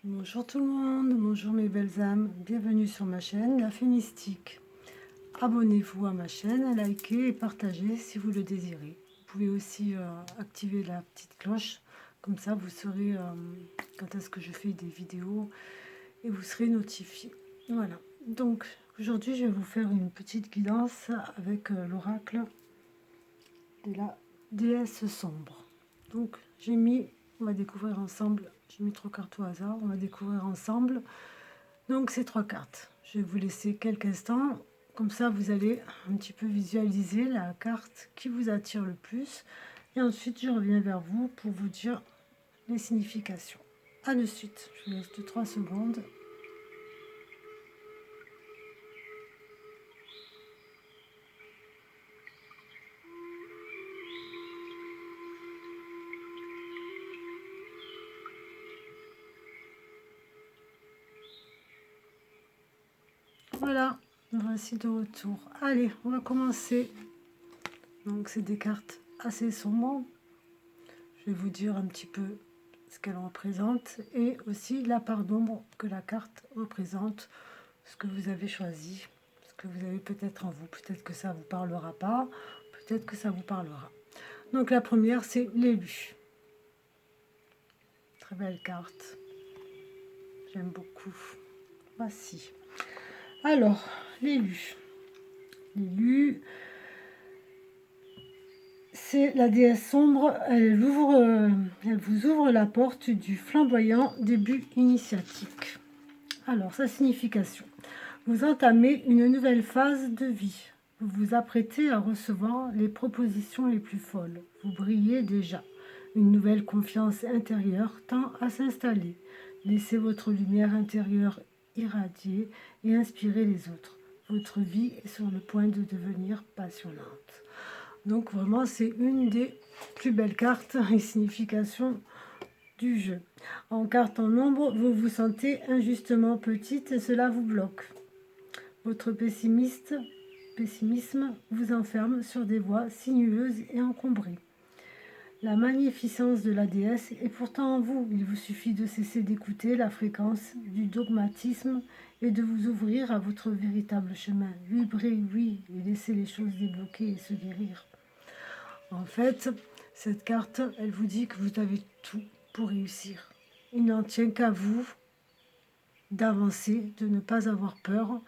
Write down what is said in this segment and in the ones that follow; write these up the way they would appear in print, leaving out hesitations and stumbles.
Bonjour tout le monde, bonjour mes belles âmes, bienvenue sur ma chaîne La Fée Mystique. Abonnez-vous à ma chaîne, likez et partagez si vous le désirez. Vous pouvez aussi activer la petite cloche, comme ça vous saurez quand est-ce que je fais des vidéos et vous serez notifié. Voilà, donc aujourd'hui je vais vous faire une petite guidance avec l'oracle de la déesse sombre. Donc j'ai mis, on va découvrir ensemble, j'ai mis 3 cartes au hasard, on va découvrir ensemble donc ces 3 cartes. Je vais vous laisser quelques instants, comme ça vous allez un petit peu visualiser la carte qui vous attire le plus et ensuite je reviens vers vous pour vous dire les significations. À de suite, je vous laisse 2-3 secondes. Voilà, voici de retour. Allez, on va commencer. Donc c'est des cartes assez sombres. Je vais vous dire un petit peu ce qu'elle représente et aussi la part d'ombre que la carte représente, ce que vous avez choisi, ce que vous avez peut-être en vous. Peut-être que ça ne vous parlera pas, peut-être que ça vous parlera. Donc la première, c'est l'élu. Très belle carte. J'aime beaucoup. Voici. Alors, l'élu. L'élu, c'est la déesse sombre. Elle vous ouvre la porte du flamboyant début initiatique. Alors, sa signification. Vous entamez une nouvelle phase de vie. Vous vous apprêtez à recevoir les propositions les plus folles. Vous brillez déjà. Une nouvelle confiance intérieure tend à s'installer. Laissez votre lumière intérieure irradier et inspirer les autres. Votre vie est sur le point de devenir passionnante. Donc vraiment, c'est une des plus belles cartes et significations du jeu. En carte en ombre, vous vous sentez injustement petite et cela vous bloque. Votre pessimisme vous enferme sur des voies sinueuses et encombrées. La magnificence de la déesse est pourtant en vous. Il vous suffit de cesser d'écouter la fréquence du dogmatisme et de vous ouvrir à votre véritable chemin. Vibrez, oui, et laissez les choses débloquer et se guérir. En fait, cette carte, elle vous dit que vous avez tout pour réussir. Il n'en tient qu'à vous d'avancer, de ne pas avoir peur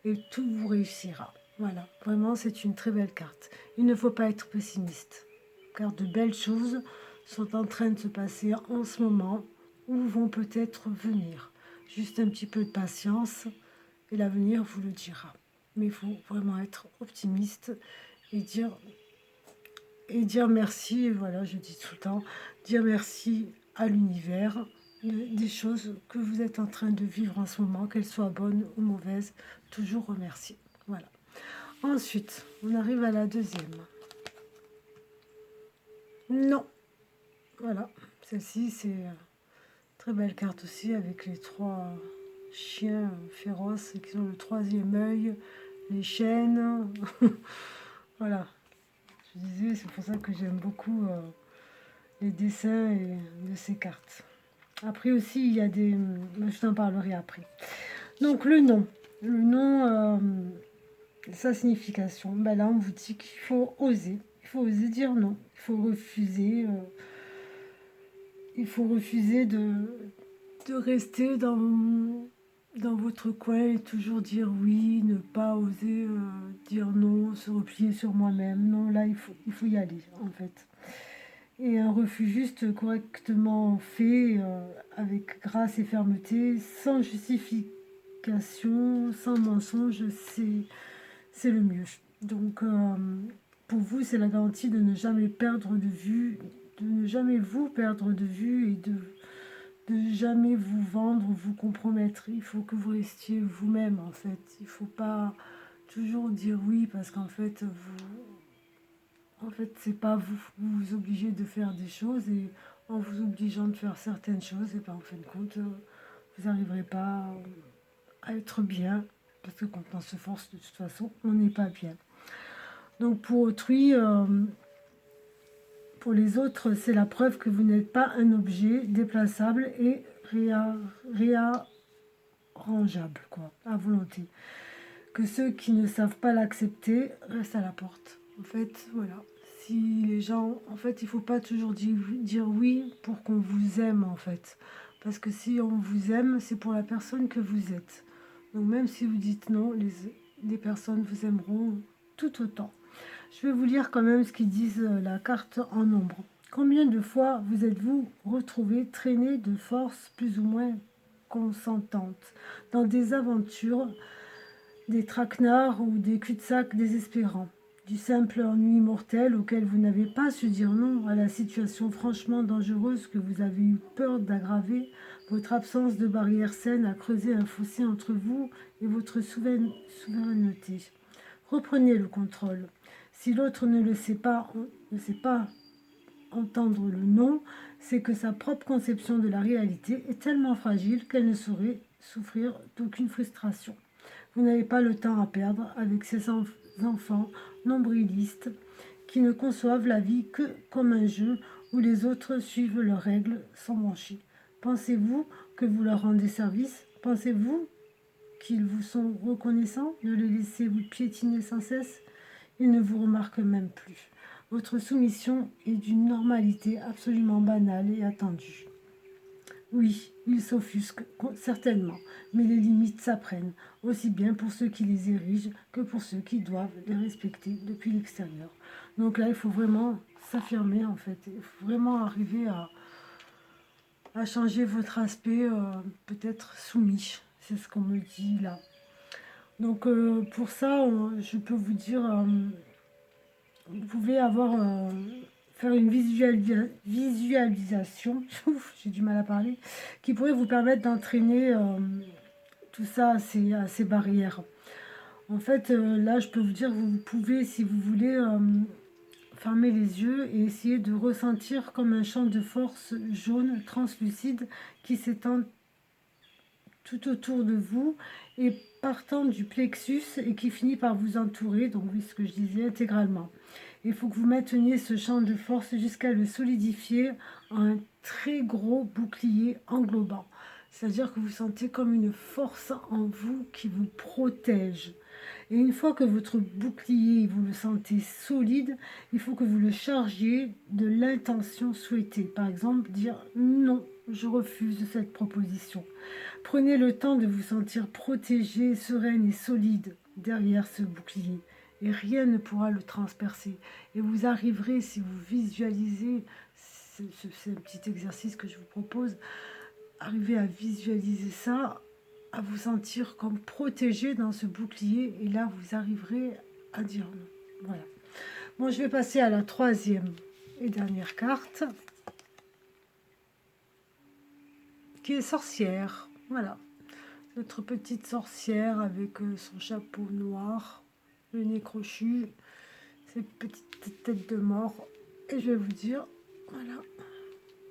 et tout vous réussira. Voilà, vraiment c'est une très belle carte. Il ne faut pas être pessimiste, car de belles choses sont en train de se passer en ce moment ou vont peut-être venir. Juste un petit peu de patience et l'avenir vous le dira. Mais il faut vraiment être optimiste et dire merci. Et voilà, je dis tout le temps, dire merci à l'univers des choses que vous êtes en train de vivre en ce moment, qu'elles soient bonnes ou mauvaises, toujours remercier. Voilà. Ensuite, on arrive à la deuxième. Non. Voilà. Celle-ci, c'est une très belle carte aussi avec les 3 chiens féroces qui ont le 3e œil, les chaînes. Voilà. Je disais, c'est pour ça que j'aime beaucoup les dessins de ces cartes. Après aussi, il y a des... Je t'en parlerai après. Donc le nom. Le nom, sa signification. Ben là, on vous dit qu'il faut oser. Il faut oser dire non. Il faut refuser. Il faut refuser de rester dans votre coin et toujours dire oui, ne pas oser dire non, se replier sur moi-même. Non, là, il faut y aller, en fait. Et un refus juste correctement fait, avec grâce et fermeté, sans justification, sans mensonge, c'est le mieux. Donc, pour vous, c'est la garantie de ne jamais perdre de vue, de ne jamais vous perdre de vue et de jamais vous vendre, vous compromettre. Il faut que vous restiez vous-même, en fait. Il ne faut pas toujours dire oui, parce qu'en fait, c'est pas vous vous obligez de faire des choses et en vous obligeant de faire certaines choses, et ben en fin de compte, vous n'arriverez pas à être bien, parce que quand on se force, de toute façon, on n'est pas bien. Donc pour Pour les autres, c'est la preuve que vous n'êtes pas un objet déplaçable et réarrangeable, quoi, à volonté. Que ceux qui ne savent pas l'accepter restent à la porte. En fait, voilà. Si les gens, en fait, il faut pas toujours dire oui pour qu'on vous aime, en fait. Parce que si on vous aime, c'est pour la personne que vous êtes. Donc même si vous dites non, les personnes vous aimeront tout autant. Je vais vous lire quand même ce qu'ils disent la carte en nombre. Combien de fois vous êtes-vous retrouvé traîné de force plus ou moins consentante dans des aventures, des traquenards ou des cul-de-sac désespérants, du simple ennui mortel auquel vous n'avez pas su dire non, à la situation franchement dangereuse que vous avez eu peur d'aggraver, votre absence de barrière saine a creusé un fossé entre vous et votre souveraineté. Reprenez le contrôle. Si l'autre ne sait pas entendre le non, c'est que sa propre conception de la réalité est tellement fragile qu'elle ne saurait souffrir d'aucune frustration. Vous n'avez pas le temps à perdre avec ces enfants nombrilistes qui ne conçoivent la vie que comme un jeu où les autres suivent leurs règles sans broncher. Pensez-vous que vous leur rendez service? Pensez-vous qu'ils vous sont reconnaissants de les laisser vous piétiner sans cesse? Ils ne vous remarquent même plus. Votre soumission est d'une normalité absolument banale et attendue. Oui, ils s'offusquent, certainement, mais les limites s'apprennent, aussi bien pour ceux qui les érigent que pour ceux qui doivent les respecter depuis l'extérieur. Donc là, il faut vraiment s'affirmer, en fait. Il faut vraiment arriver à changer votre aspect, peut-être soumis. C'est ce qu'on me dit là. Donc pour ça, je peux vous dire, vous pouvez faire une visualisation, j'ai du mal à parler, qui pourrait vous permettre d'entraîner tout ça à ces barrières. En fait, là, je peux vous dire, vous pouvez, si vous voulez, fermer les yeux et essayer de ressentir comme un champ de force jaune translucide qui s'étend tout autour de vous et partant du plexus et qui finit par vous entourer, donc oui, ce que je disais, intégralement. Il faut que vous mainteniez ce champ de force jusqu'à le solidifier en un très gros bouclier englobant. C'est-à-dire que vous sentez comme une force en vous qui vous protège. Et une fois que votre bouclier, vous le sentez solide, il faut que vous le chargiez de l'intention souhaitée. Par exemple, dire non, je refuse cette proposition. Prenez le temps de vous sentir protégé, sereine et solide derrière ce bouclier. Et rien ne pourra le transpercer. Et vous arriverez, si vous visualisez, c'est un petit exercice que je vous propose, arrivez à visualiser ça, à vous sentir comme protégé dans ce bouclier. Et là, vous arriverez à dire non. Voilà. Bon, je vais passer à la troisième et dernière carte, qui est sorcière. Voilà. Notre petite sorcière avec son chapeau noir, le nez crochu, ses petites têtes de mort. Et je vais vous dire, voilà,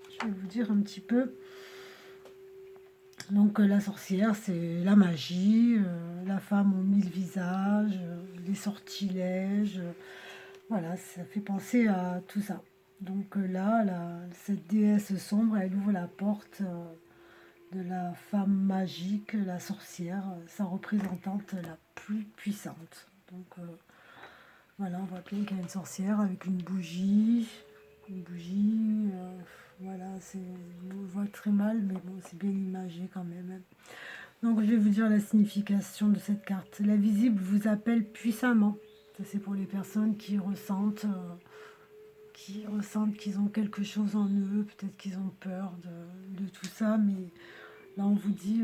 je vais vous dire un petit peu. Donc la sorcière, c'est la magie, la femme aux mille visages, les sortilèges. Voilà, ça fait penser à tout ça. Donc là, cette déesse sombre, elle ouvre la porte de la femme magique, la sorcière, sa représentante la plus puissante. Donc voilà, on voit bien qu'il y a une sorcière avec une bougie, voilà, on voit très mal, mais bon, c'est bien imagé quand même. Donc je vais vous dire la signification de cette carte. La visible vous appelle puissamment. Ça, c'est pour les personnes qui ressentent qu'ils ont quelque chose en eux, peut-être qu'ils ont peur de tout ça, mais là on vous dit,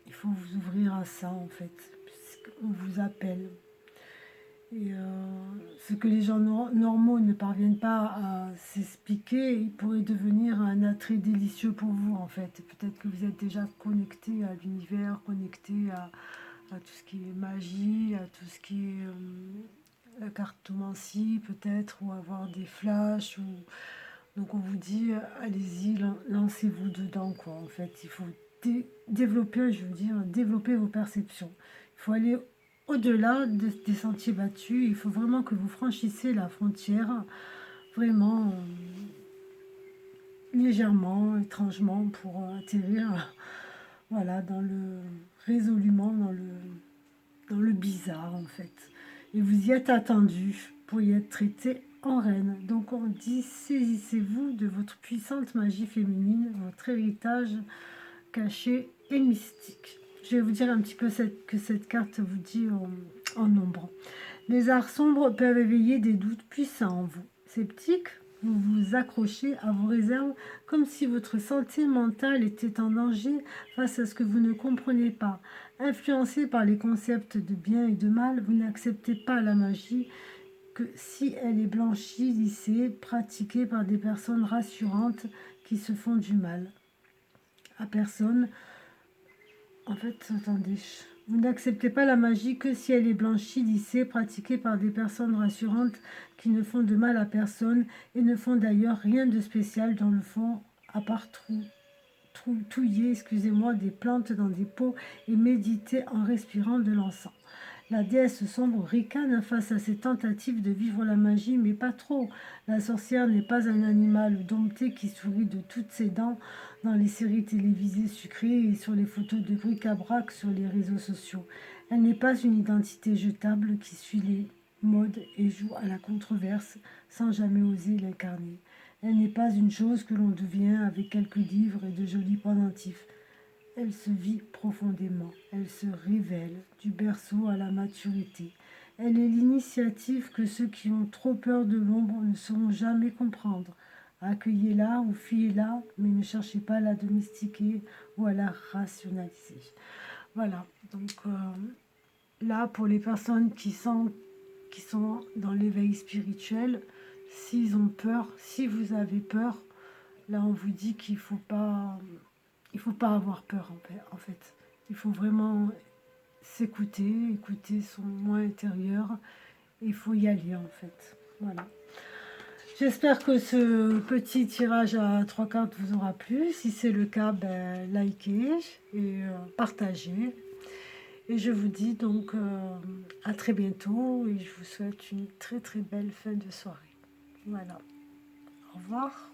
il faut vous ouvrir à ça en fait, puisqu'on vous appelle. Et ce que les gens normaux ne parviennent pas à s'expliquer, il pourrait devenir un attrait délicieux pour vous en fait. Peut-être que vous êtes déjà connecté à l'univers, connecté à tout ce qui est magie, à tout ce qui est la cartomancie peut-être, ou avoir des flashs. Donc on vous dit, allez-y, lancez-vous dedans quoi. En fait, il faut développer, je veux dire, développer vos perceptions. Il faut aller au-delà des sentiers battus. Il faut vraiment que vous franchissiez la frontière vraiment légèrement, étrangement, pour atterrir voilà, résolument dans le bizarre en fait. Et vous y êtes attendu pour y être traité en reine. Donc on dit, saisissez-vous de votre puissante magie féminine, votre héritage caché et mystique. Je vais vous dire un petit peu que cette carte vous dit en nombre. Les arts sombres peuvent éveiller des doutes puissants en vous. Sceptique, vous vous accrochez à vos réserves comme si votre santé mentale était en danger face à ce que vous ne comprenez pas. Influencé par les concepts de bien et de mal, vous n'acceptez pas la magie que si elle est blanchie, lissée, pratiquée par des personnes rassurantes qui se font du mal à personne. En fait, attendez, vous n'acceptez pas la magie que si elle est blanchie, lissée, pratiquée par des personnes rassurantes qui ne font de mal à personne et ne font d'ailleurs rien de spécial dans le fond, à part touiller, excusez-moi, des plantes dans des pots et méditer en respirant de l'encens. La déesse sombre ricane face à ces tentatives de vivre la magie, mais pas trop. La sorcière n'est pas un animal dompté qui sourit de toutes ses dents dans les séries télévisées sucrées et sur les photos de bric-à-brac sur les réseaux sociaux. Elle n'est pas une identité jetable qui suit les modes et joue à la controverse sans jamais oser l'incarner. Elle n'est pas une chose que l'on devient avec quelques livres et de jolis pendentifs. Elle se vit profondément, elle se révèle du berceau à la maturité. Elle est l'initiative que ceux qui ont trop peur de l'ombre ne sauront jamais comprendre. Accueillez-la ou fuyez-la, mais ne cherchez pas à la domestiquer ou à la rationaliser. Voilà, donc là, pour les personnes qui sont dans l'éveil spirituel, s'ils ont peur, si vous avez peur, là on vous dit qu'il faut pas avoir peur en fait. Il faut vraiment s'écouter, écouter son moi intérieur. Il faut y aller en fait. Voilà. J'espère que ce petit tirage à 3 cartes vous aura plu. Si c'est le cas, likez et partagez. Et je vous dis donc à très bientôt et je vous souhaite une très très belle fin de soirée. Voilà. Au revoir.